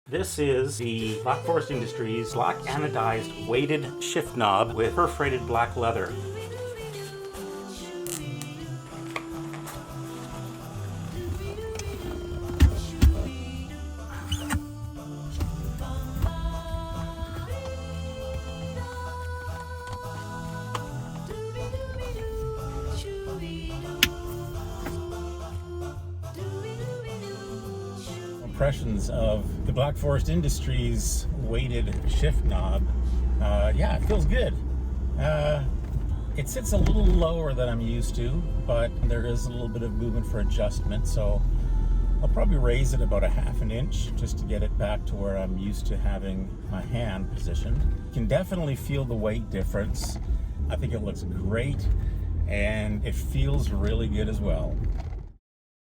This is the Black Forest Industries black anodized weighted shift knob with perforated black leather. Impressions of the Black Forest Industries weighted shift knob. Yeah, it feels good. It sits a little lower than I'm used to, but there is a little bit of movement for adjustment, so I'll probably raise it about a ½ an inch just to get it back to where I'm used to having my hand positioned. You can definitely feel the weight difference. I think it looks great and it feels really good as well.